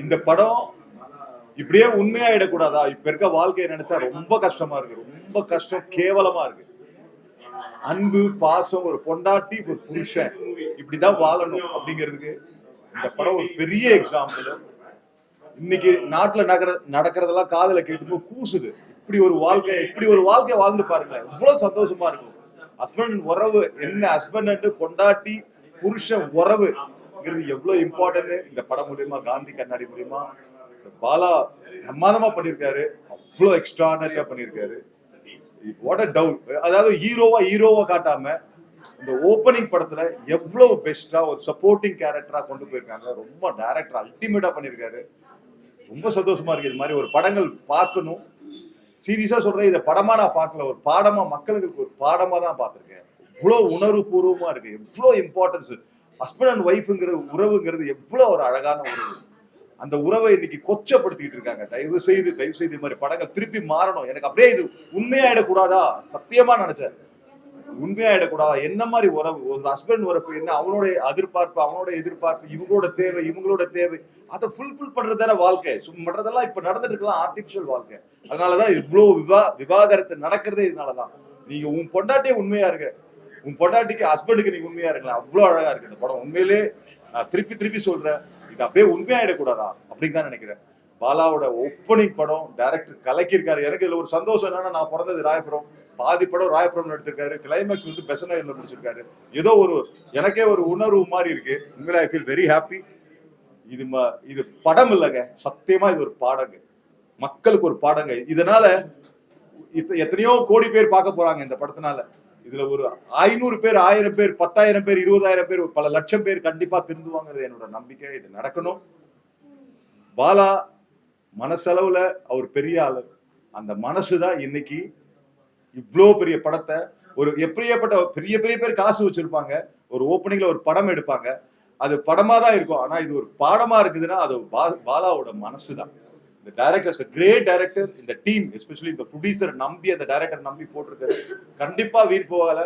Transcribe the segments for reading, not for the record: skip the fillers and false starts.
இந்த படம் இப்படியே உண்மையாயிடக்கூடாதா? இப்ப இருக்க வாழ்க்கையை நினைச்சா ரொம்ப கஷ்டமா இருக்கு, ரொம்ப கஷ்டம், கேவலமா இருக்கு. அன்பு, பாசம், ஒரு பொண்டாட்டி, ஒரு புருஷன் இப்படிதான் வாழணும் அப்படிங்கிறதுக்கு இந்த படம் ஒரு பெரிய எக்ஸாம்பிள். இன்னைக்கு நாட்டுல நடக்கிறதெல்லாம் காதல கேட்டுப்போ கூசுது. இப்படி ஒரு வாழ்க்கை வாழ்ந்து பாருங்களேன், இவ்வளவு சந்தோஷமா இருக்கும். ஹஸ்பண்ட் உறவு என்ன, ஹஸ்பண்ட் அண்ட் பொண்டாட்டி புருஷன் உறவு எவ்வளவு இம்பார்ட்டன்ட் இந்த படம் மூலியமா, காந்தி கண்ணாடி மூலியமா பாலா பிரமாதமா பண்ணிருக்காரு. அவ்வளவு எக்ஸ்ட்ரானரியா பண்ணிருக்காரு. What a doubt. அதாவது ஹீரோவா காட்டாம இந்த ஓப்பனிங் படத்துல எவ்வளவு பெஸ்டா ஒரு சப்போர்ட்டிங் கேரக்டரா கொண்டு போயிருக்காங்க. ரொம்ப டைரக்டர் அல்டிமேட்டா பண்ணிருக்காரு. ரொம்ப சந்தோஷமா இருக்கு. இது மாதிரி ஒரு படங்கள் பார்க்கணும். சீரியஸா சொல்றேன், இதை படமா நான் பார்க்கல, ஒரு பாடமா, மக்களுக்கு ஒரு பாடமா தான் பார்த்திருக்கேன். இவ்வளவு உணர்வு பூர்வமா இருக்கு, எவ்வளவு இம்பார்ட்டன்ஸ். ஹஸ்பண்ட் அண்ட் ஒய்ஃப்ங்கிற உறவுங்கிறது எவ்வளவு ஒரு அழகான உறவு. அந்த உறவை இன்னைக்கு கொச்சப்படுத்திட்டு இருக்காங்க. தயவு செய்து இது மாதிரி படங்கள் திருப்பி மாறணும். எனக்கு அப்படியே இது உண்மையாயிடக்கூடாதா, சத்தியமா நினைச்சேன். உண்மையாயிடக்கூடாதா? என்ன மாதிரி உறவு, ஒரு ஹஸ்பண்ட் உறவு என்ன, அவனோட எதிர்பார்ப்பு, இவங்களோட தேவை, அதை ஃபுல்ஃபில் பண்றதான வாழ்க்கை. மற்றதெல்லாம் இப்ப நடந்துட்டு இருக்கலாம் ஆர்டிபிஷியல் வாழ்க்கை. அதனாலதான் இவ்வளவு விவாகரத்து நடக்கிறதே இதனாலதான். நீங்க உன் பொண்டாட்டியே உண்மையா இருக்க, உன் பொண்டாட்டிக்கு ஹஸ்பண்டுக்கு நீங்க உண்மையா இருக்கலாம். அவ்வளவு அழகா இருக்கு இந்த படம். உண்மையிலே நான் திருப்பி சொல்றேன், இது அப்படியே உண்மையாயிடக்கூடாதா அப்படின்னு தான் நினைக்கிறேன். பாலாவோட ஓப்பனிங் படம் டைரக்டர் கலக்கியிருக்காரு. எனக்கு இதுல ஒரு சந்தோஷம் என்னன்னா, நான் பிறந்தது ராயபுரம், பாதி படம் ராயபுரம் எடுத்திருக்காரு, கிளைமேக்ஸ் வந்து பெசநகர்ல முடிச்சிருக்காரு. ஏதோ எனக்கே ஒரு உணர்வு மாதிரி இருக்கு. உண்மையில ஐ ஃபீல் வெரி ஹாப்பி. இது படம் இல்லைங்க, சத்தியமா இது ஒரு பாடங்க, மக்களுக்கு ஒரு பாடங்க. இதனால எத்தனையோ கோடி பேர் பார்க்க போறாங்க இந்த படத்தினால. இதுல ஒரு 500 பேர், 1000 பேர், 10,000 பேர், 20,000 பேர், பல லட்சம் பேர் கண்டிப்பா திருந்துவாங்கிறது என்னோட நம்பிக்கை. இது நடக்கணும். பாலா மனசளவுல அவர் பெரிய ஆளு. அந்த மனசுதான் இன்னைக்கு இவ்வளோ பெரிய படத்தை, ஒரு எப்படியப்பட்ட பெரிய பேர் காசு வச்சிருப்பாங்க, ஒரு ஓப்பனிங்ல ஒரு படம் எடுப்பாங்க, அது படமா தான் இருக்கும். ஆனா இது ஒரு பாடமா இருக்குதுன்னா அது பாலாவோட மனசுதான். இந்த டைரக்டர் இஸ் கிரேட் டைரக்டர். இந்த டீம் எஸ்பெஷலி இந்த ப்ரொடியூசர் நம்பி, அந்த டைரக்டர் நம்பி போட்டிருக்காரு. கண்டிப்பா வீண் போகல.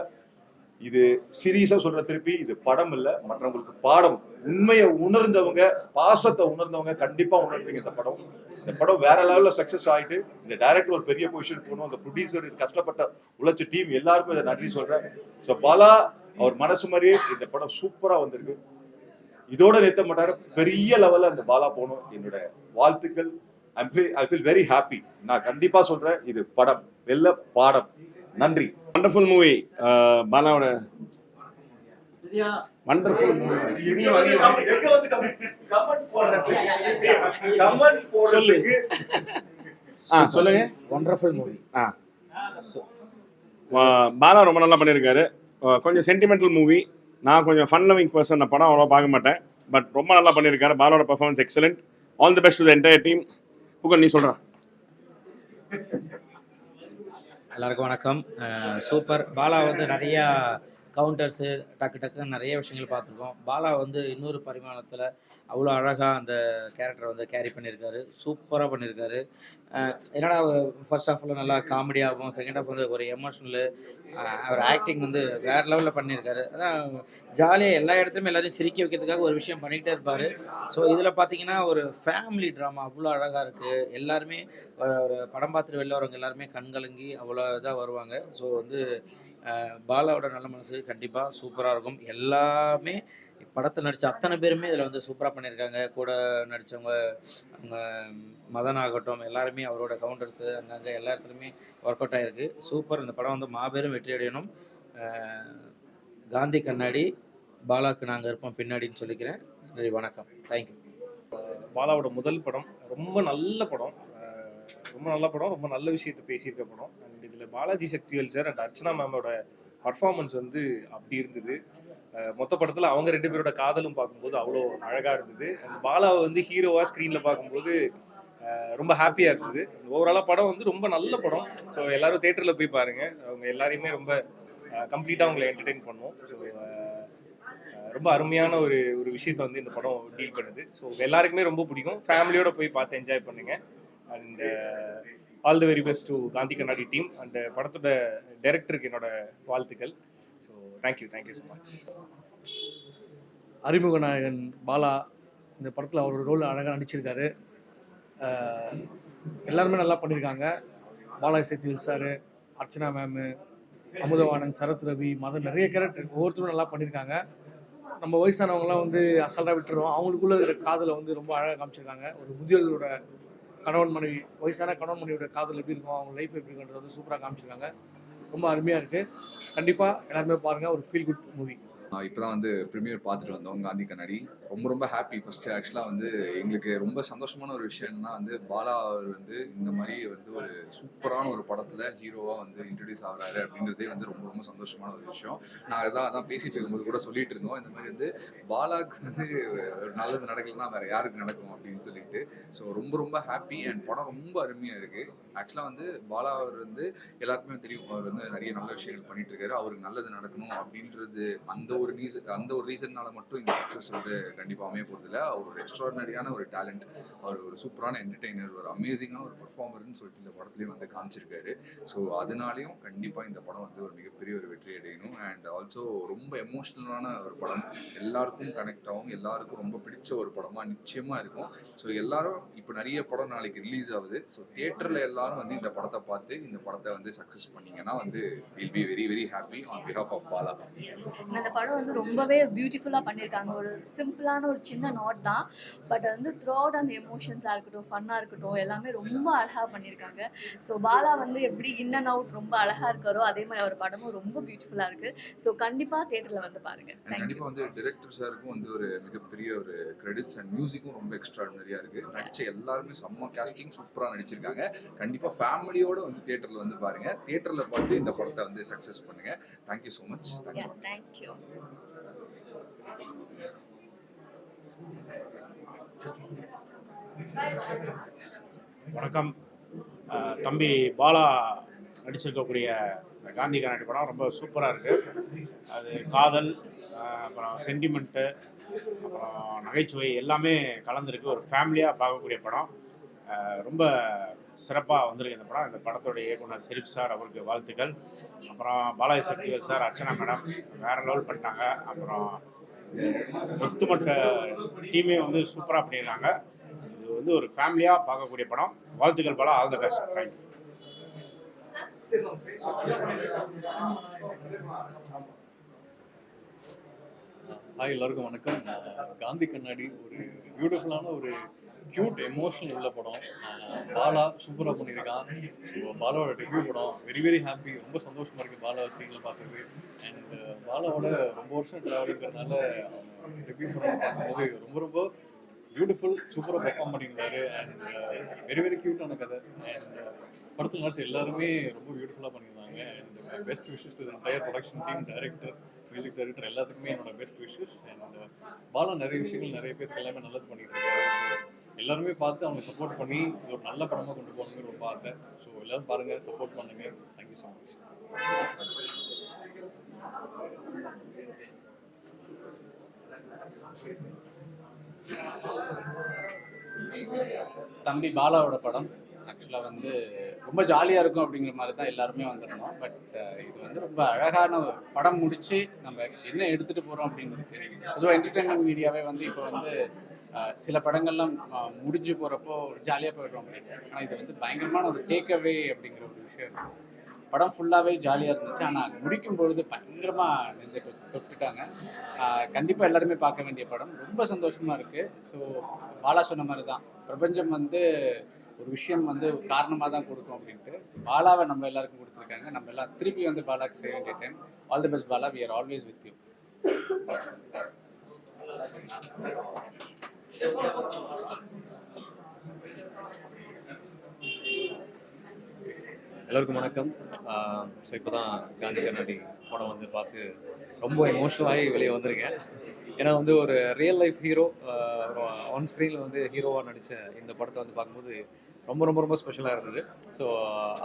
இது சீரியஸா சொல்ற, திருப்பி இது படம் இல்ல, மற்றவங்களுக்கு பாடம். உண்மையை உணர்ந்தவங்க, பாசத்தை உணர்ந்தவங்க கண்டிப்பா உணர்வீங்க இந்த படம். இந்த படம் வேற லெவல்ல சக்சஸ் ஆயிட்டு இந்த டைரக்டர் ஒரு பெரிய பொசிஷன் போகணும். அந்த ப்ரொடியூசர், கஷ்டப்பட்ட உழைச்ச டீம் எல்லாருக்கும் இதை நன்றி சொல்றேன். ஸோ பாலா அவர் மனசு மாதிரியே இந்த படம் சூப்பரா வந்திருக்கு. இதோட நிறுத்த மாட்டாரு, பெரிய லெவல்ல அந்த பாலா போகணும். என்னோட வாழ்த்துக்கள். I feel very happy. நான் கண்டிப்பா சொல்றேன், இது படம் வெல்ல பாடம். நன்றி. Wonderful movie. பாலாவோட வண்டர்ஃபுல் மூவி. சொல்லுங்க. Wonderful movie. பாலா ரொம்ப நல்லா பண்ணியிருக்காரு. கொஞ்சம் சென்டிமெண்டல் மூவி. நான் கொஞ்சம் ஃபன் லவிங் பர்சன், அந்த படம் அவ்வளோ பார்க்க மாட்டேன். பட் ரொம்ப நல்லா பண்ணியிருக்காரு. பாலாவோட performance excellent. All the best to the entire team. Pugazh, நீ சொல்கிறா. எல்லாருக்கும் வணக்கம். சூப்பர். பாலா வந்து நிறையா கவுண்டர்ஸு டக்குன்னு நிறைய விஷயங்கள் பார்த்துருக்கோம். பாலா வந்து இன்னொரு பரிமாணத்தில் அவ்வளோ அழகாக அந்த கேரக்டரை வந்து கேரி பண்ணியிருக்காரு. சூப்பராக பண்ணியிருக்காரு. என்னடா ஃபர்ஸ்ட் ஹாஃபில் நல்லா காமெடியாகவும், செகண்ட் ஹாஃப் வந்து ஒரு எமோஷ்னலு, அவர் ஆக்டிங் வந்து வேறு லெவலில் பண்ணியிருக்காரு. அதான் ஜாலியாக எல்லா இடத்துலையுமே எல்லாரையும் சிரிக்க வைக்கிறதுக்காக ஒரு விஷயம் பண்ணிகிட்டே இருப்பார். ஸோ இதில் பார்த்தீங்கன்னா ஒரு ஃபேமிலி ட்ராமா அவ்வளோ அழகாக இருக்குது. எல்லாருமே ஒரு படம் பார்த்துட்டு வெளில வரவங்க எல்லாருமே கண்கலங்கி அவ்வளோ இதாக வருவாங்க. ஸோ வந்து பாலாவோட நல்ல மனசு கண்டிப்பாக சூப்பராக இருக்கும். எல்லாமே படத்தில் நடித்த அத்தனை பேருமே இதில் வந்து சூப்பராக பண்ணியிருக்காங்க. கூட நடித்தவங்க, அவங்க மதன் ஆகட்டும், எல்லாருமே அவரோட கவுண்டர்ஸு அங்கங்கே எல்லா இடத்துலையுமே ஒர்க் அவுட் ஆகிருக்கு. சூப்பர். இந்த படம் வந்து மாபெரும் வெற்றி அடையணும். காந்தி கண்ணாடி, பாலாவுக்கு நாங்கள் இருப்போம் பின்னாடின்னு சொல்லிக்கிறேன். நன்றி, வணக்கம், தேங்க்யூ. பாலாவோட முதல் படம், ரொம்ப நல்ல படம், ரொம்ப நல்ல விஷயத்தை பேசியிருக்க படம். அண்ட் இதில் பாலாஜி சக்திவேல் சார் அண்ட் அர்ச்சனா மேமோட பர்ஃபார்மன்ஸ் வந்து அப்படி இருந்தது. மொத்த படத்தில் அவங்க 2 பேரோட காதலும் பார்க்கும்போது அவ்வளோ அழகாக இருந்தது. அண்ட் பாலாவை வந்து ஹீரோவாக ஸ்க்ரீனில் பார்க்கும்போது ரொம்ப ஹாப்பியாக இருந்தது. ஓவராலாக படம் வந்து ரொம்ப நல்ல படம். ஸோ எல்லாரும் தேட்டரில் போய் பாருங்கள். அவங்க எல்லாரையுமே ரொம்ப கம்ப்ளீட்டாக அவங்களை என்டர்டெயின் பண்ணுவோம். ஸோ ரொம்ப அருமையான ஒரு விஷயத்தை வந்து இந்த படம் டீல் பண்ணுது. ஸோ எல்லாருக்குமே ரொம்ப பிடிக்கும். ஃபேமிலியோட போய் பார்த்து என்ஜாய் பண்ணுங்கள். And all the very best to Gandhi கண்ணாடி டீம். அண்ட் படத்தோட டைரக்டருக்கு என்னோட வாழ்த்துக்கள். So thank you so much. அறிமுக நாயகன் பாலா இந்த படத்தில் அவர் ரோல் அழகாக நடிச்சிருக்காரு. எல்லாருமே நல்லா பண்ணியிருக்காங்க. பாலாஜி சக்திவேல் சார், அர்ச்சனா மேமு, அமுதவாணன், சரத் ரவி, மதன், நிறைய கேரக்டர் ஒவ்வொருத்தரும் நல்லா பண்ணியிருக்காங்க. நம்ம வயசானவங்களாம் வந்து அசால்ட்டாக விட்டுருவோம். அவங்களுக்குள்ள இருக்கிற காதலை வந்து ரொம்ப அழகாக காமிச்சிருக்காங்க. ஒரு முதியோர்களோட கணவன் மனைவி, வயசான கணவன் மனைவியோட காதல் எப்படி இருக்கும், அவங்க லைஃப் எப்படி இருக்குன்றது வந்து சூப்பராக காமிச்சிருக்காங்க. ரொம்ப அருமையாக இருக்குது. கண்டிப்பாக எல்லாருமே பாருங்கள். ஒரு ஃபீல் குட் மூவி. இப்போ தான் வந்து ப்ரீமியர் பார்த்துட்டு வந்தோம் காந்தி கண்ணாடி. ரொம்ப ஹாப்பி. ஃபஸ்ட்டு ஆக்சுவலாக வந்து எங்களுக்கு ரொம்ப சந்தோஷமான ஒரு விஷயம்னா வந்து பாலா அவர் வந்து இந்த மாதிரி வந்து ஒரு சூப்பரான ஒரு படத்தில் ஹீரோவாக வந்து இன்ட்ரடியூஸ் ஆகிறாரு அப்படின்றதே வந்து ரொம்ப சந்தோஷமான ஒரு விஷயம். நாங்கள் அதான் பேசிகிட்டு இருக்கும்போது கூட சொல்லிட்டு இருந்தோம், இந்த மாதிரி வந்து பாலாவுக்கு வந்து ஒரு நல்லது நடக்கலைன்னா வேறு யாருக்கு நடக்கும் அப்படின்னு சொல்லிட்டு. ஸோ ரொம்ப ஹாப்பி. அண்ட் படம் ரொம்ப அருமையாக இருக்குது. ஆக்சுவலாக வந்து பாலா அவர் வந்து எல்லாருக்குமே தெரியும், அவர் வந்து நிறைய நல்ல விஷயங்கள் பண்ணிட்டு இருக்காரு. அவருக்கு நல்லது நடக்கணும் அப்படின்றது அந்த ஒரு ரீசன்னால மட்டும் இந்த சக்ஸஸ் வந்து கண்டிப்பாக அமைய போகிறதில்ல. அவர் ஒரு எக்ஸ்ட்ராடினரியான ஒரு டேலண்ட், அவர் ஒரு சூப்பரான என்டர்டெய்னர், ஒரு அமேசிங்கான ஒரு பர்ஃபார்மர்னு சொல்லிட்டு இந்த படத்துலேயும் வந்து காமிச்சிருக்காரு. ஸோ அதனாலையும் கண்டிப்பாக இந்த படம் வந்து ஒரு மிகப்பெரிய ஒரு வெற்றி அடையணும். அண்ட் ஆல்சோ ரொம்ப எமோஷ்னலான ஒரு படம், எல்லாருக்கும் கனெக்ட் ஆகும், எல்லாருக்கும் ரொம்ப பிடிச்ச ஒரு படமாக நிச்சயமாக இருக்கும். ஸோ எல்லாரும் இப்போ நிறைய படம் நாளைக்கு ரிலீஸ் ஆகுது. ஸோ தியேட்டரில் எல்லாரும் வந்து இந்த படத்தை பார்த்து இந்த படத்தை வந்து சக்ஸஸ் பண்ணீங்கன்னா வந்து will be very happy on behalf of Bala. அந்த படம் வந்து ரொம்பவே பியூட்டிஃபுல்லாக பண்ணியிருக்காங்க. ஒரு சிம்பிளான ஒரு சின்ன நாட் தான், பட் வந்து த்ரூ அவுட் அந்த எமோஷன்ஸாக இருக்கட்டும், ஃபன்னாக இருக்கட்டும், எல்லாமே ரொம்ப அழகாக பண்ணியிருக்காங்க. ஸோ பாலா வந்து எப்படி இன் அண்ட் அவுட் ரொம்ப அழகாக இருக்காரோ அதே மாதிரி அவர் படமும் ரொம்ப பியூட்டிஃபுல்லாக இருக்குது. ஸோ கண்டிப்பாக தேட்டரில் வந்து பாருங்கள். கண்டிப்பாக வந்து டைரக்டர் சாருக்கும் வந்து ஒரு மிகப்பெரிய ஒரு கிரெடிட்ஸ் அண்ட் மியூசிக்கும் ரொம்ப எக்ஸ்ட்ராடினரியாக இருக்குது. நடித்த எல்லாருமே செம்ம கேஸ்டிங் சூப்பராக நடிச்சிருக்காங்க. கண்டிப்பாக ஃபேமிலியோடு வந்து தியேட்டரில் வந்து பாருங்கள். தியேட்டரில் பார்த்து இந்த படத்தை வந்து சக்ஸஸ் பண்ணுங்கள். Thank you so much. தேங்க்யூ. வணக்கம். தம்பி பாலா நடிச்சிருக்கக்கூடிய காந்தி கண்ணாடி படம் ரொம்ப சூப்பராக இருக்குது. அது காதல், அப்புறம் சென்டிமெண்ட்டு, அப்புறம் நகைச்சுவை எல்லாமே கலந்துருக்கு. ஒரு ஃபேமிலியாக பார்க்கக்கூடிய படம். ரொம்ப சிறப்பாக வந்திருக்கு இந்த படம். இந்த படத்தோடைய இயக்குனர் ஷெரீஃப் சார், அவருக்கு வாழ்த்துக்கள். அப்புறம் பாலாஜி சக்திவேல் சார், அர்ச்சனா மேடம் வேறு லெவல் பண்ணிட்டாங்க. அப்புறம் ஒத்துமொட்ட டீமே வந்து சூப்பராக பண்ணியிருக்காங்க. இது வந்து ஒரு ஃபேமிலியாக பார்க்கக்கூடிய படம். வாழ்த்துக்கள் Bala, all the best. Thank you. Hi, எல்லாருக்கும் வணக்கம். காந்தி கண்ணாடி ஒரு பியூட்டிஃபுல்லான ஒரு க்யூட் எமோஷனல் உள்ள படம். பாலா சூப்பராக பண்ணியிருக்கான். ஸோ பாலாவோட டெபியூ படம். Very happy. ரொம்ப சந்தோஷமாக இருக்குது பாலா ஸ்க்ரீனில் பார்க்குறது. அண்ட் பாலாவோட ரொம்ப வருஷம் ட்ராவலிங்கிறதுனால டெபியூ படம் பார்க்கும்போது ரொம்ப பியூட்டிஃபுல், சூப்பராக பெர்ஃபார்ம் பண்ணியிருந்தாரு. அண்ட் வெரி க்யூட்டான கதை. அண்ட் படத்தில் நடிச்ச எல்லாருமே ரொம்ப பியூட்டிஃபுல்லாக பண்ணியிருந்தாங்க. And best wishes to entire production team, director, music director எல்லாத்துக்குமே என்னோட பெஸ்ட் விஷஸ். அண்ட் பாலா நிறைய விஷயங்கள் நிறைய பேருக்கு எல்லாமே நல்லது பண்ணிட்டு இருக்காரு. ஸோ எல்லாருமே பார்த்து அவங்க சப்போர்ட் பண்ணி ஒரு நல்ல படமாக கொண்டு போகணுங்கிற ரொம்ப ஆசை. ஸோ எல்லாரும் பாருங்கள், சப்போர்ட் பண்ணுங்கள். Thank you so much. தம்பி பாலாவோட படம் ஆக்சுவலாக வந்து ரொம்ப ஜாலியாக இருக்கும் அப்படிங்கிற மாதிரி தான் எல்லாருமே வந்திருந்தோம். பட் இது வந்து ரொம்ப அழகான படம் முடித்து நம்ம என்ன எடுத்துகிட்டு போகிறோம் அப்படின்னு இருக்குது. பொதுவாக என்டர்டெயின்மெண்ட் மீடியாவே வந்து இப்போ வந்து சில படங்கள்லாம் முடிஞ்சு போகிறப்போ ஜாலியாக போயிடுறோம் அப்படின்னு. ஆனால் இது வந்து பயங்கரமான ஒரு டேக்அவே அப்படிங்கிற ஒரு விஷயம் இருக்குது. படம் ஃபுல்லாகவே ஜாலியாக இருந்துச்சு. ஆனால் முடிக்கும் பொழுது பயங்கரமாக நெஞ்சை தொட்டுட்டாங்க. கண்டிப்பாக எல்லாருமே பார்க்க வேண்டிய படம். ரொம்ப சந்தோஷமாக இருக்குது. ஸோ பாலா சொன்ன மாதிரி தான், பிரபஞ்சம் வந்து ஒரு விஷயம் வந்து காரணமாக தான் கொடுக்கும் அப்படின்ட்டு பாலாவை நம்ம எல்லாருக்கும் கொடுத்துருக்காங்க. நம்ம எல்லாம் திருப்பி வந்து பாலாவுக்கு செய்ய வேண்டிய time. All the best Bala, we are always with you. எல்லோருக்கும் வணக்கம். ஸோ இப்போ தான் காந்தி கண்ணாடி படம் வந்து பார்த்து ரொம்ப எமோஷ்னலாகி வெளியே வந்திருக்கேன். ஏன்னா வந்து ஒரு ரியல் லைஃப் ஹீரோ ஆன் ஸ்க்ரீனில் வந்து ஹீரோவாக நடித்த இந்த படத்தை வந்து பார்க்கும்போது ரொம்ப ஸ்பெஷலாக இருந்தது. ஸோ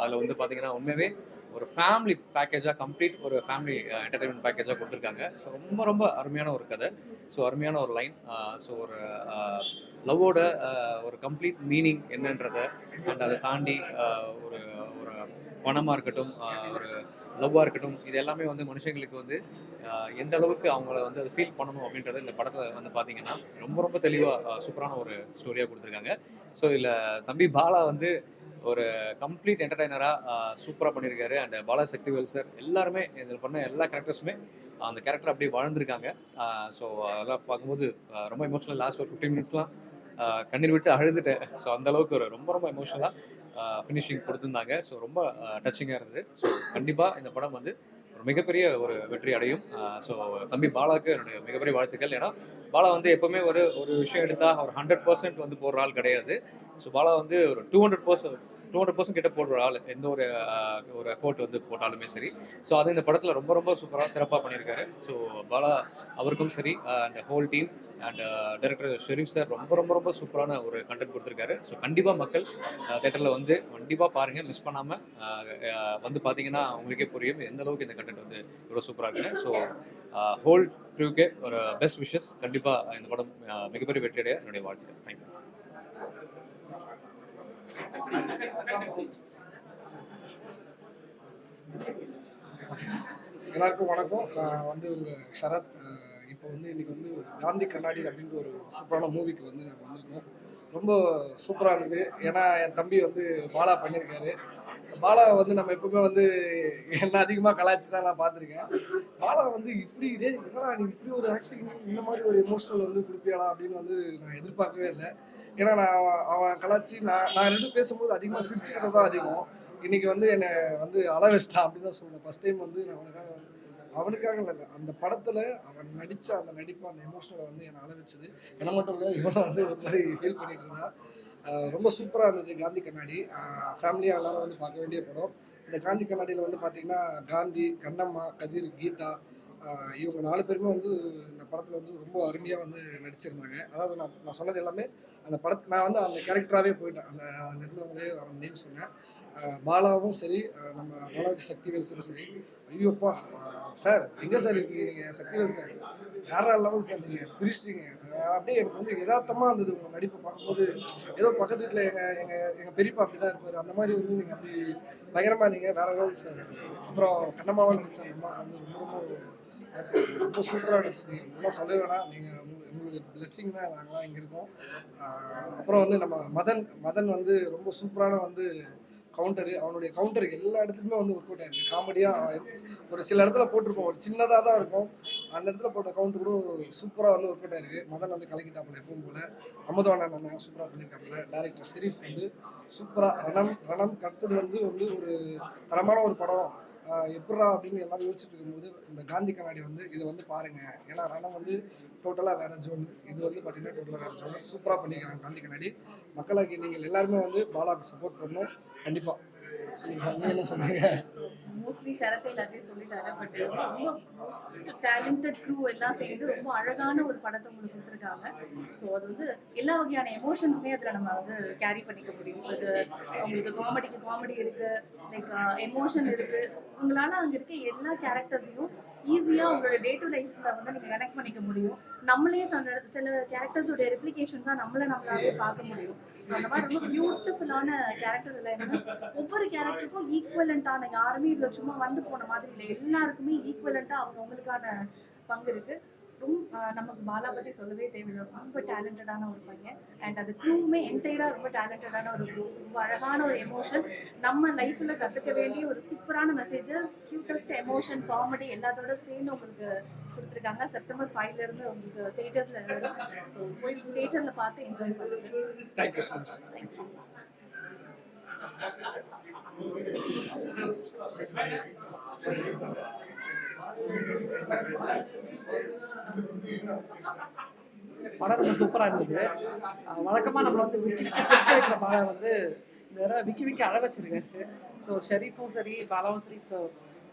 அதில் வந்து பார்த்திங்கன்னா உண்மையாகவே ஒரு ஃபேமிலி பேக்கேஜாக, கம்ப்ளீட் ஒரு ஃபேமிலி என்டர்டெயின்மெண்ட் பேக்கேஜாக கொடுத்துருக்காங்க. ஸோ ரொம்ப அருமையான ஒரு கதை. ஸோ அருமையான ஒரு லைன். ஸோ ஒரு லவ்வோட ஒரு கம்ப்ளீட் மீனிங் என்னன்றதை, அண்ட் அதை தாண்டி ஒரு ஒரு பணமாக இருக்கட்டும், ஒரு லவ்வாக இருக்கட்டும், இது எல்லாமே வந்து மனுஷங்களுக்கு வந்து எந்த அளவுக்கு அவங்கள வந்து அதை ஃபீல் பண்ணணும் அப்படின்றத இந்த படத்தில் வந்து பார்த்தீங்கன்னா ரொம்ப ரொம்ப தெளிவாக சூப்பரான ஒரு ஸ்டோரியாக கொடுத்துருக்காங்க. ஸோ இதில் தம்பி பாலா வந்து ஒரு கம்ப்ளீட் என்டர்டைனராக சூப்பராக பண்ணியிருக்காரு. அண்ட் பாலா சக்திவேல் சார் எல்லாருமே இதில் பண்ண எல்லா கேரக்டர்ஸுமே அந்த கேரக்டர் அப்படியே வாழ்ந்துருக்காங்க. ஸோ அதெல்லாம் பார்க்கும்போது ரொம்ப எமோஷனல். லாஸ்ட் ஒரு 15 மினிட்ஸ்லாம் கண்ணீர் விட்டு அழுதுட்டேன். ஸோ அந்தளவுக்கு ஒரு ரொம்ப ரொம்ப எமோஷனலாக ஃபினிஷிங் கொடுத்துருந்தாங்க. ஸோ ரொம்ப டச்சிங்காக இருந்தது. ஸோ கண்டிப்பாக இந்த படம் வந்து ஒரு மிகப்பெரிய ஒரு வெற்றி அடையும். ஸோ தம்பி பாலாவுக்கு என்னுடைய மிகப்பெரிய வாழ்த்துக்கள். ஏன்னா பாலா வந்து எப்போவுமே ஒரு விஷயம் எடுத்தால் ஒரு 100% வந்து போடுற ஆள் கிடையாது. ஸோ பாலா வந்து ஒரு 200% கிட்ட போடுற ஆள். எந்த ஒரு எஃபோர்ட் வந்து போட்டாலுமே சரி. ஸோ அது இந்த படத்தில் ரொம்ப ரொம்ப சூப்பராக சிறப்பாக பண்ணியிருக்காரு. ஸோ பாலா அவருக்கும் சரி, and whole team and director Sherif sir ரொம்ப ரொம்ப ரொம்ப சூப்பரான ஒரு கண்டென்ட் கொடுத்துருக்காரு. ஸோ கண்டிப்பாக மக்கள் தேட்டரில் வந்து கண்டிப்பாக பாருங்கள், மிஸ் பண்ணாமல் வந்து பார்த்தீங்கன்னா உங்களுக்கே புரியும் எந்த அளவுக்கு இந்த கண்டென்ட் வந்து இவ்வளோ சூப்பராக இருக்குன்னு. ஸோ ஹோல் க்ரூக்கே ஒரு பெஸ்ட் விஷஸ். கண்டிப்பாக இந்த படம் மிகப்பெரிய வெற்றியடைய என்னுடைய வாழ்த்துக்கள். தேங்க்யூ. எல்லாருக்கும் வணக்கம். நான் வந்து உங்கள் ஷரத். இப்போ வந்து இன்னைக்கு வந்து காந்தி கண்ணாடி அப்படின்ற ஒரு சூப்பரான மூவிக்கு வந்து நாங்கள் வந்திருக்கோம். ரொம்ப சூப்பராக இருந்தது. ஏன்னா என் தம்பி வந்து பாலா பண்ணியிருக்காரு. பாலா வந்து நம்ம எப்பவுமே வந்து என்ன அதிகமாக கலாய்ச்சி தான் நான் பார்த்துருக்கேன். பாலா வந்து இப்படி என்னடா நீ இப்படி ஒரு ஆக்டிங், இந்த மாதிரி ஒரு எமோஷனல் வந்து கொடுப்பியாடா அப்படின்னு வந்து நான் எதிர்பார்க்கவே இல்லை. ஏன்னா நான் அவன் கலாச்சி நான் ரெண்டும் பேசும்போது அதிகமாக சிரிச்சுக்கிட்டு தான் அதிகம். இன்னைக்கு வந்து என்னை வந்து அள வச்சிட்டான் அப்படின்னு தான் சொல்லுவேன். ஃபர்ஸ்ட் டைம் வந்து நான் அவனுக்காக இல்லை, அந்த படத்தில் அவன் நடித்த அந்த நடிப்பு, அந்த எமோஷனலை வந்து என்னை அள வச்சது. என்ன மட்டும் இல்லை, இவனை வந்து ஒரு மாதிரி ஃபீல் பண்ணிட்டு இருந்தான். ரொம்ப சூப்பராக இருந்தது காந்தி கண்ணாடி. ஃபேமிலியாக எல்லாரும் வந்து பார்க்க வேண்டிய படம். இந்த காந்தி கண்ணாடியில் வந்து பார்த்திங்கன்னா காந்தி, கண்ணம்மா, கதிர், கீதா இவங்க 4 பேருமே வந்து இந்த படத்தில் வந்து ரொம்ப அருமையாக வந்து நடிச்சிருந்தாங்க. அதாவது நான் சொன்னது எல்லாமே அந்த படத்தை நான் வந்து அந்த கேரக்டராகவே போயிட்டேன். அந்த இருந்தவங்களே அவன் நேம் சொன்னேன். பாலாவும் சரி, நம்ம பாலாஜி சக்திவேல் சாரும் சரி, ஐயோப்பா சார் எங்கே சார் இருக்கீங்க நீங்கள்? சக்திவேல் சார் வேற லெவல் சார், நீங்கள் பிரிச்சிட்டீங்க. அப்படியே எனக்கு வந்து யதார்த்தமாக இருந்தது உங்கள் நடிப்பை பார்க்கும்போது. ஏதோ பக்கத்து வீட்டில் எங்கள் பெரியப்பா அப்படி தான் இருப்பார், அந்த மாதிரி வந்து நீங்கள் அப்படி பயங்கரமாக நீங்கள் வேற லெவல் சார். அப்புறம் கண்ணம்மாவாக நடித்த அந்த அம்மா வந்து ரொம்ப சூப்பராக நடிச்சிங்க. இன்னும் சொல்ல வேணாம், நீங்கள் உங்களுடைய பிளெஸ்ஸிங் தான் நாங்களாம் இங்கே இருக்கோம். அப்புறம் வந்து நம்ம மதன் வந்து ரொம்ப சூப்பரான வந்து கவுண்டரு. அவனுடைய கவுண்டருக்கு எல்லா இடத்துலையுமே வந்து ஒர்க் அவுட் ஆயிருக்கு. காமெடியாக ஒரு சில இடத்துல போட்டிருப்போம், ஒரு சின்னதாக தான் இருக்கும், அந்த இடத்துல போட்ட கவுண்டர் கூட சூப்பராக வந்து ஒர்க் அவுட் ஆயிருக்கு. மதன் வந்து கலக்கிட்டாப்புல எப்பவும் போல். அமுதவாணன் அண்ணா சூப்பராக பண்ணியிருக்காப்புல. டைரக்டர் ஷெரீஃப் வந்து சூப்பராக ரணம் கடுத்தது வந்து ஒரு தரமான ஒரு படம். எப்படா அப்படின்னு எல்லாரும் யோசிச்சுட்டு இருக்கும்போது இந்த காந்தி கண்ணாடி வந்து இதை வந்து பாருங்கள். ஏன்னா ரணம் வந்து டோட்டலாக வேறு ஜோன், இது வந்து பார்த்தீங்கன்னா டோட்டலாக வேறு ஜோன். சூப்பராக பண்ணியிருக்காங்க காந்தி கண்ணாடி. மக்களாகி நீங்கள் எல்லாருமே வந்து பாலாவுக்கு சப்போர்ட் பண்ணணும் கண்டிப்பாக. என்ன சொல்றீங்க? மோஸ்ட்லி ஷரத்தை எல்லாத்தையும் சொல்லிட்டாரு. பட் ரொம்ப மோஸ்ட் டேலண்டட் க்ரூ எல்லாம் சேர்ந்து ரொம்ப அழகான ஒரு படத்தை உங்களுக்கு கொடுத்துருக்காங்க. ஸோ அது வந்து எல்லா வகையான எமோஷன்ஸுமே அதில் நம்ம வந்து கேரி பண்ணிக்க முடியும். அது உங்களுக்கு காமெடிக்கு காமெடி இருக்கு, லைக் எமோஷன் இருக்கு. உங்களால் அங்கே இருக்க எல்லா கேரக்டர்ஸையும் ஈஸியாக உங்களோட டே டு லைஃப்பில் வந்து நீங்கள் கனெக்ட் பண்ணிக்க முடியும். நம்மளே சில கேரக்டர்ஸோடைய ரெப்ளிகேஷன்ஸாக நம்மளாவே பார்க்க முடியும். ஸோ அந்த மாதிரி ரொம்ப பியூட்டிஃபுல்லான கேரக்டர் எலிமெண்ட்ஸ். ஒவ்வொரு கேரக்டருக்கும் ஈக்குவலண்டான, யாருமே இதில் சும்மா வந்து போன மாதிரி இல்லை, எல்லாருக்குமே ஈக்குவலண்டாக அவங்களுக்கான பங்கு இருக்கு. நமக்கு பாலா பற்றி சொல்லவே தேவையில்லை. ரொம்ப டேலண்டடான ஒரு பையன். அண்ட் அது க்ரூவுமே என்டையராக ரொம்ப டேலண்டடான ஒரு க்ரூ. ரொம்ப அழகான ஒரு எமோஷன், நம்ம லைஃப்பில் கற்றுக்க வேண்டிய ஒரு சூப்பரான மெசேஜஸ், கியூட்டஸ்ட் எமோஷன், காமெடி எல்லாத்தோட சேர்ந்து உங்களுக்கு கொடுத்துருக்காங்க. September 5 உங்களுக்கு தேட்டர்ஸில் வரும். ஸோ போய் தேட்டரில் பார்த்து என்ஜாய் பண்ணுங்க. Thank you so much. தேங்க்யூ. படம் ரொம்ப சூப்பராக இருந்தது. வழக்கமாக நம்ம வந்து விக்கி சிரிக்க வைக்கிற பாலை வந்து வேற விக்கி அழ வச்சிருக்காரு. ஸோ ஷெரீஃபும் சரி, பாலாவும் சரி, ஸோ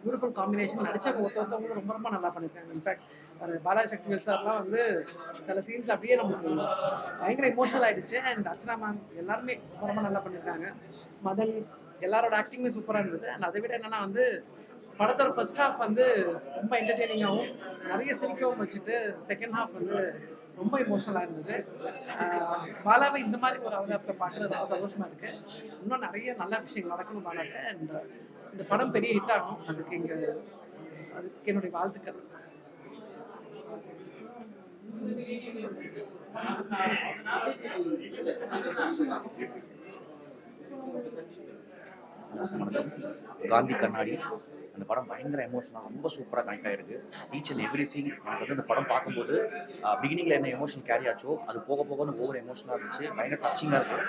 பியூட்டிஃபுல் காம்பினேஷன். நடிச்சவங்க ஒருத்தவங்களும் ரொம்ப ரொம்ப நல்லா பண்ணியிருக்காங்க. இன்ஃபேக்ட் பாலாஜி சக்திவேல் சார்லாம் வந்து சில சீன்ஸ் அப்படியே நமக்கு பயங்கர எமோஷனல் ஆகிடுச்சு. அண்ட் அர்ச்சனா மேம் எல்லாருமே ரொம்ப ரொம்ப நல்லா பண்ணியிருக்காங்க. மதன் எல்லாரோட ஆக்டிங்குமே சூப்பராக இருந்தது. அண்ட் அதை விட என்னென்னா வந்து படத்தோட ஃபர்ஸ்ட் ஹாஃப் வந்து ரொம்ப என்டர்டெய்னிங்காகவும் நிறைய சிரிக்கவும் வச்சுட்டு செகண்ட் ஹாஃப் வந்து ரொம்ப எமோஷனலாக இருந்தது. பாலாவை இந்த மாதிரி ஒரு அவதாரத்தை பார்க்குறது ரொம்ப சந்தோஷமாக இருக்குது. இன்னும் நிறைய நல்ல விஷயங்கள் நடக்கணும் பாலாட்ட. அண்ட் இந்த படம் பெரிய ஹிட் ஆகும். அதுக்கு என்னுடைய வாழ்த்துக்கள். வணக்கம். காந்தி கண்ணாடி அந்த படம் பயங்கர எமோஷனாக ரொம்ப சூப்பராக கனெக்ட் ஆகிருக்கு. ஈச் அண்ட் எவ்ரி சீன் எனக்கு வந்து அந்த படம் பார்க்கும்போது பிகினிங்கில் என்ன எமோஷன் கேரி ஆச்சோ அது போக போக ஒவ்வொரு எமோஷனாக இருந்துச்சு. பயங்கர டச்சிங்காக இருக்குது.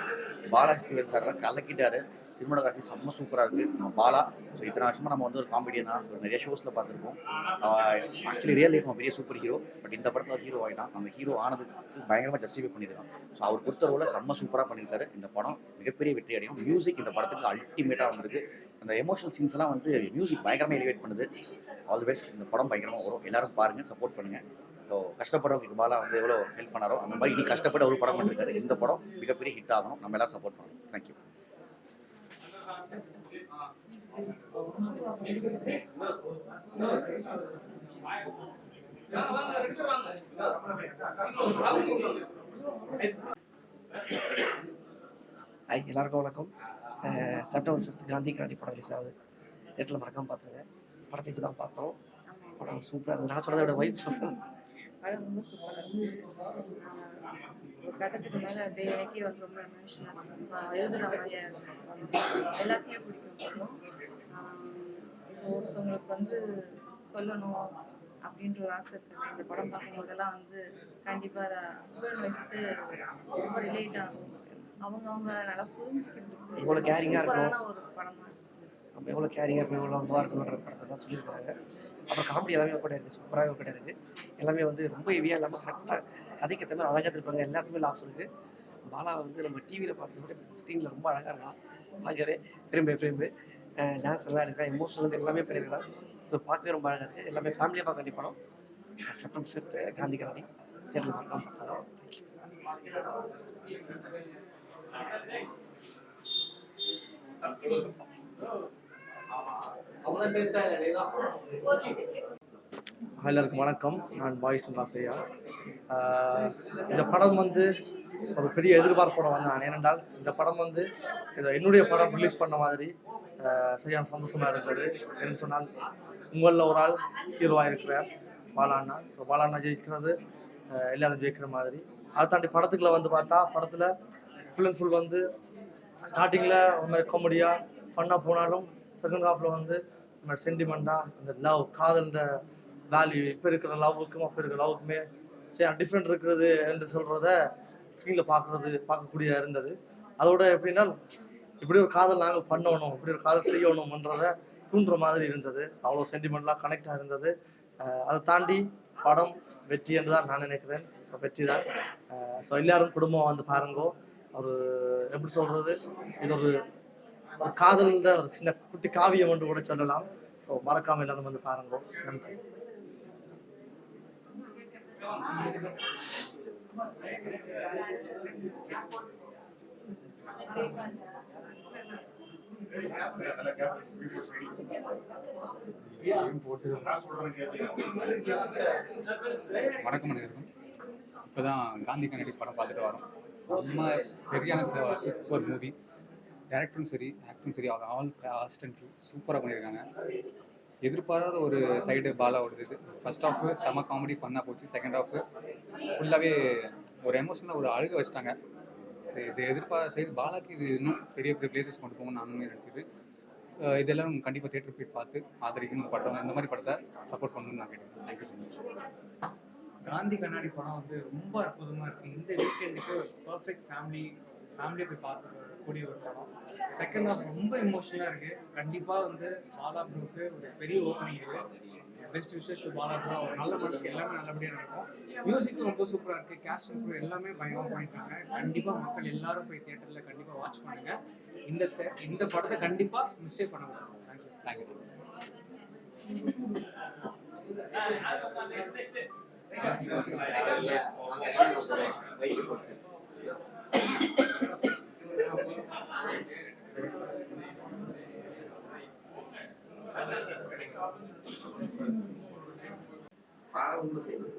பாலா சக்திவேல் சார் கலக்கிட்டாரு. சினிமாட்டோகிராஃபி செம்ம சூப்பராக இருக்குது. நம்ம பாலா ஸோ இத்தனை வருஷமாக நம்ம வந்து ஒரு காமெடியனாக நிறைய ஷோஸில் பார்த்துருப்போம். ஆக்சுவலி ரியல் லைஃப் பெரிய சூப்பர் ஹீரோ. பட் இந்த படத்தில் ஹீரோ ஆகிட்டான். அந்த ஹீரோ ஆனதுக்கு பயங்கரமாக ஜஸ்டிஃபை பண்ணியிருக்கான். ஸோ அவர் கொடுத்த ரோலை செம்ம சூப்பராக பண்ணியிருக்காரு. இந்த படம் மிகப்பெரிய வெற்றி அடையும். மியூசிக் இந்த படத்துக்கு அல்டிமேட்டாக வந்திருக்கு. அந்த எமோஷனல் சீன்ஸ் எல்லாம் வந்து மியூசிக் பயங்கரமாக எலிவேட் பண்ணுது. All the best. இந்த படம் பயங்கரமாக வரும். எல்லாரும் பாருங்கள், சப்போர்ட் பண்ணுங்கள். ஸோ கஷ்டப்படுறவங்களுக்கு பாலா வந்து எவ்வளோ ஹெல்ப் பண்ணாரோ அந்த மாதிரி இனி கஷ்டப்பட்டு ஒரு படம் பண்ணிருக்காரு. இந்த படம் மிகப்பெரிய ஹிட் ஆகணும். நம்ம எல்லாரும் சப்போர்ட் பண்ணணும். தேங்க்யூ. எல்லாருக்கும் வணக்கம். செப்டம்பர் 5 காந்தி கண்ணாடி படம் ரிலீஸ் ஆகுது. தேட்டரில் மறக்காமல் பார்த்துருங்க. படத்தை இப்போ தான் பார்த்தோம். படம் சூப்பராக இருந்தது. நான் சொல்கிறத விட வைப் சொல்கிறேன். படம் ரொம்ப சூப்பராக ஒரு கட்டத்துக்கு மேலே அப்படியே எனக்கே வந்து ரொம்ப எமோஷனல் எழுதுகிற மாதிரியே எல்லாருக்குமே பிடிக்கும் படம். இப்போ ஒருத்தவங்களுக்கு வந்து சொல்லணும் அப்படின்ற ஒரு ஆசை இருக்குங்க. இந்த படம் பார்க்கும்போதெல்லாம் வந்து கண்டிப்பாக ஹஸ்பண்ட் ஒய்ஃப்க்கு ரொம்ப ரிலேட் ஆகும். அவங்க நல்லா புரிஞ்சுக்கிறதுக்கு எவ்வளோ கேரிங்காக இருக்கணும், ஒரு படமாக நம்ம எவ்வளோ கேரிங்காக இருக்கணும், எவ்வளோ அன்பாக இருக்கணுன்ற படத்தை தான் சொல்லியிருக்காங்க. அப்புறம் காமெடி எல்லாமே கூட இருக்குது. சூப்பராக கூட இருக்குது. எல்லாமே வந்து ரொம்ப ஹெவியாக இல்லாமல் கரெக்டாக கதைக்கு ஏற்ற மாதிரி அழகாக இருப்பாங்க. எல்லாத்துக்குமே லாப்ஸ் இருக்குது. பாலா வந்து நம்ம டிவியில் பார்த்து கூட ஸ்க்ரீனில் ரொம்ப அழகாக இருக்கலாம். பார்க்கவே ஃப்ரேம் பை ஃப்ரேமு டான்ஸ் எல்லாம் எடுக்கலாம். எமோஷனல் வந்து எல்லாமே பண்ணியிருக்கலாம். ஸோ பார்க்கவே ரொம்ப அழகாக இருக்குது. எல்லாமே ஃபேமிலியாக பார்க்க வேண்டிய படம். செப்டம்பர் 5 காந்தி கண்ணாடி தேட்டரில் பார்க்கலாம். தேங்க்யூ. எல்லாருக்கும் வணக்கம். நான் பாய்சன் ராசையா. இந்த படம் வந்து ஒரு பெரிய எதிர்பார்ப்போட வந்தேன். ஏனென்றால் இந்த படம் வந்து என்னுடைய படம் ரிலீஸ் பண்ண மாதிரி சரியான சந்தோஷமாக இருந்தது. என்னன்னு சொன்னால் உங்களில் ஒரு ஆள் ஹீரோவாக இருக்கிறார் பாலாண்ணா. ஸோ பாலாண்ணா ஜெயிக்கிறது எல்லாரும் ஜெயிக்கிற மாதிரி. அதை தாண்டி படத்துக்குள்ள வந்து பார்த்தா படத்தில் ஃபுல் அண்ட் ஃபுல் வந்து ஸ்டார்டிங்கில் ஒரு மாதிரி காமெடியாக ஃபன்னாக போனாலும் செகண்ட் ஹாஃபில் வந்து இந்த மாதிரி சென்டிமெண்ட்டாக அந்த லவ் காதல்ன்ற வேல்யூ இப்போ இருக்கிற லவ்வுக்கும் அப்போ இருக்கிற லவ்வுக்குமே சரி டிஃப்ரெண்ட் இருக்கிறது என்று சொல்கிறத ஸ்க்ரீனில் பார்க்கக்கூடிய இருந்தது. அதோட எப்படின்னா இப்படி ஒரு காதல் நாங்கள் பண்ணணும், இப்படி ஒரு காதல் செய்யணும்ன்றதை தூண்டுற மாதிரி இருந்தது. ஸோ அவ்வளோ சென்டிமெண்ட்லாம் கனெக்டாக இருந்தது. அதை தாண்டி படம் வெற்றி என்று தான் நான் நினைக்கிறேன். ஸோ வெற்றி தான். ஸோ எல்லாரும் குடும்பம் வந்து பாருங்கோ. ஒரு எப்படி சொல்கிறது, இது ஒரு காதல்ன்ற ஒரு சின்ன குட்டி காவியம் ஒன்று கூட சொல்லலாம். ஸோ மறக்காமல் எல்லாரும் வந்து பாருங்கோ. நன்றி. வணக்கம் அனைவருக்கும். இப்போதான் காந்தி கண்ணாடி படம் பார்த்துட்டு வரோம். செம்ம சரியான சூப்பர் மூவி. டேரக்டரும் சரி, ஆக்டரும் சரி, ஆல் காஸ்ட் சூப்பராக பண்ணியிருக்காங்க. எதிர்பாராத ஒரு சைடு பாலாவோடது இது. ஃபர்ஸ்ட் ஹாஃப் செம காமெடி ஃபன்னாக போச்சு. செகண்ட் ஹாஃப் ஃபுல்லாகவே ஒரு எமோஷனில் ஒரு அழுக வச்சிட்டாங்க. சரி, இது எதிர்பாராத சைடு பாலாக்கு இது இன்னும் பெரிய பெரிய பிளேசஸ் கொண்டு போகணும்னு நானுமே நினச்சிது. இதெல்லாம் கண்டிப்பாக தேட்டர் போய் பார்த்து ஆதரிக்கணும். படம் இந்த மாதிரி படத்தை சப்போர்ட் பண்ணணும்னு நான் கேட்டேன். Thank you so much. காந்தி கண்ணாடி படம் வந்து ரொம்ப அற்புதமாக இருக்குது. இந்த வீக்கெண்டுக்கு பர்ஃபெக்ட் ஃபேமிலியை போய் பார்க்கக்கூடிய ஒரு படம். செகண்ட் ஹாஃப் ரொம்ப எமோஷனலாக இருக்குது. கண்டிப்பாக வந்து பாலா ப்ரோக்கு ஒரு பெரிய ஓப்பனிங் இருக்குது. Best wishes to Bala bro. நல்ல மனசுக்கு எல்லாமே நல்லபடியாக நடக்கும். மியூசிக்கும் ரொம்ப சூப்பராக இருக்குது. கேஸ்ட் ப்ரோ எல்லாமே பயங்கரமாக பண்ணிட்டாங்க. கண்டிப்பாக மக்கள் எல்லாரும் போய் தியேட்டரில் கண்டிப்பாக வாட்ச் பண்ணுங்கள். இந்த படத்தை கண்டிப்பாக மிஸ்ஸே பண்ண முடியும். தேங்க்யூ.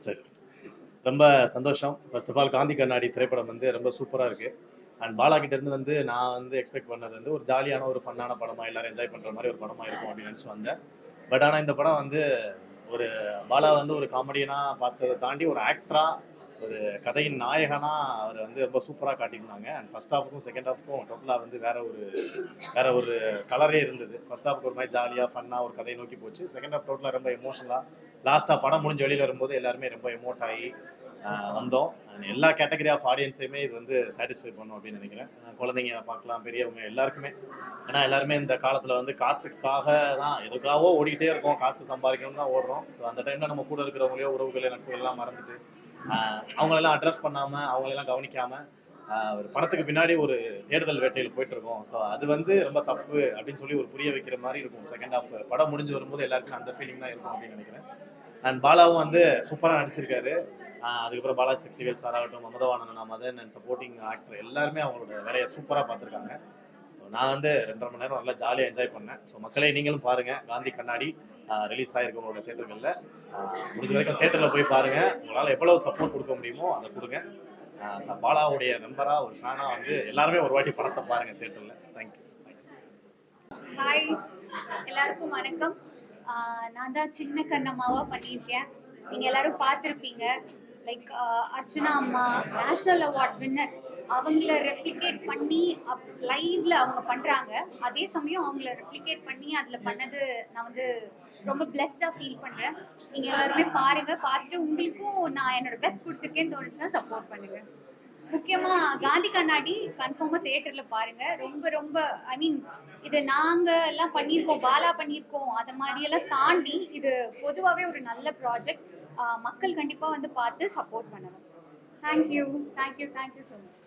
சரி, ரொம்ப சந்தோஷம். ஃபர்ஸ்ட் ஆஃப் ஆல் காந்தி கண்ணாடி திரைப்படம் வந்து ரொம்ப சூப்பராக இருக்குது. அண்ட் பாலா கிட்ட இருந்து வந்து நான் வந்து எக்ஸ்பெக்ட் பண்ணது வந்து ஒரு ஜாலியான ஒரு ஃபன்னான படமாக எல்லாரும் என்ஜாய் பண்ணுற மாதிரி ஒரு படமாக இருக்கும் அப்படின்னு நினச்சி வந்தேன். பட் ஆனால் இந்த படம் வந்து ஒரு பாலா வந்து ஒரு காமெடியனாக பார்த்ததை தாண்டி ஒரு ஆக்டராக ஒரு கதையின் நாயகனாக அவர் வந்து ரொம்ப சூப்பராக காட்டியிருந்தாங்க. அண்ட் ஃபர்ஸ்ட் ஹாஃப்க்கும் செகண்ட் ஹாஃப்க்கும் டோட்டலாக வந்து வேற ஒரு கலரே இருந்தது. ஃபர்ஸ்ட் ஹாஃப்க்கு ஒரு மாதிரி ஜாலியாக ஃபன்னாக ஒரு கதையை நோக்கி போச்சு. செகண்ட் ஹாஃப் டோட்டலாக ரொம்ப எமோஷனலாக லாஸ்ட்டாக படம் முடிஞ்சு வெளியில் வரும்போது எல்லாருமே ரொம்ப எமோட் ஆகி வந்தோம். அண்ட் எல்லா கேட்டகரி ஆஃப் ஆடியன்ஸையுமே இது வந்து சாட்டிஸ்ஃபை பண்ணும் அப்படின்னு நினைக்கிறேன். குழந்தைங்க பார்க்கலாம், பெரியவங்க எல்லாருக்குமே. ஏன்னா எல்லாருமே இந்த காலத்தில் வந்து காசுக்காக தான் எதுக்காகவோ ஓடிட்டே இருக்கோம், காசு சம்பாதிக்கணும்னு தான் ஓடுறோம். ஸோ அந்த டைமில் நம்ம கூட இருக்கிறவங்களையோ உறவுகள் நட்புகளெல்லாம் மறந்துட்டு அவங்களெல்லாம் அட்ரஸ் பண்ணாமல் அவங்களெல்லாம் கவனிக்காமல் ஒரு பணத்துக்கு பின்னாடி ஒரு தேடுதல் வேட்டையில் போயிட்டு இருக்கோம். ஸோ அது வந்து ரொம்ப தப்பு அப்படின்னு சொல்லி ஒரு புரிய வைக்கிற மாதிரி இருக்கும். செகண்ட் ஹாஃப் படம் முடிஞ்சு வரும்போது எல்லாருக்கும் அந்த ஃபீலிங் தான் இருக்கும் அப்படின்னு நினைக்கிறேன். அண்ட் பாலாவும் வந்து சூப்பராக நடிச்சிருக்காரு. அதுக்கப்புறம் பாலாஜி சக்திவேல் சார் ஆகட்டும், Amudhavanan, Madhan and supporting actor எல்லாருமே அவங்களோட வேலையை சூப்பராக பார்த்துருக்காங்க. ஸோ நான் வந்து 2.5 மணி நேரம் நல்லா ஜாலியாக என்ஜாய் பண்ணேன். ஸோ மக்களே நீங்களும் பாருங்கள். காந்தி கண்ணாடி ரிலீஸ் ஆகிருக்கு உங்களோட தேட்டர்களில். முடிஞ்ச வரைக்கும் தேட்டரில் போய் பாருங்கள். உங்களால் எவ்வளோ சப்போர்ட் கொடுக்க முடியுமோ அதை கொடுங்க. பாலாவுடைய நண்பராக ஒரு ஃபேனாக வந்து எல்லாருமே ஒரு வாட்டி படத்தை பாருங்கள் தேட்டரில். தேங்க்யூ. ஹாய், எல்லாருக்கும் வணக்கம். நான் தான் சின்ன கண்ணம்மாவாக பண்ணியிருக்கேன். நீங்கள் எல்லாரும் பார்த்துருப்பீங்க. லைக் அர்ச்சனா அம்மா நேஷ்னல் அவார்ட் வின்னர், அவங்கள ரெப்ளிகேட் பண்ணி லைவ்ல அவங்க பண்ணுறாங்க. அதே சமயம் அவங்கள ரெப்ளிகேட் பண்ணி அதில் பண்ணது நான் வந்து ரொம்ப பிளெஸ்டாக ஃபீல் பண்ணுறேன். நீங்கள் எல்லாருமே பாருங்கள். பார்த்துட்டு உங்களுக்கும் நான் என்னோட பெஸ்ட் கொடுத்துருக்கேன்னு தோணுச்சுன்னா சப்போர்ட் பண்ணுங்கள். முக்கியமாக காந்தி கண்ணாடி கன்ஃபார்மாக தேட்டரில் பாருங்கள். ரொம்ப ரொம்ப ஐ மீன் இது நாங்கள் எல்லாம் பண்ணியிருக்கோம், பாலா பண்ணியிருக்கோம், அதை மாதிரியெல்லாம் தாண்டி இது பொதுவாகவே ஒரு நல்ல ப்ராஜெக்ட். மக்கள் கண்டிப்பாக வந்து பார்த்து சப்போர்ட் பண்ணணும். Thank you so much.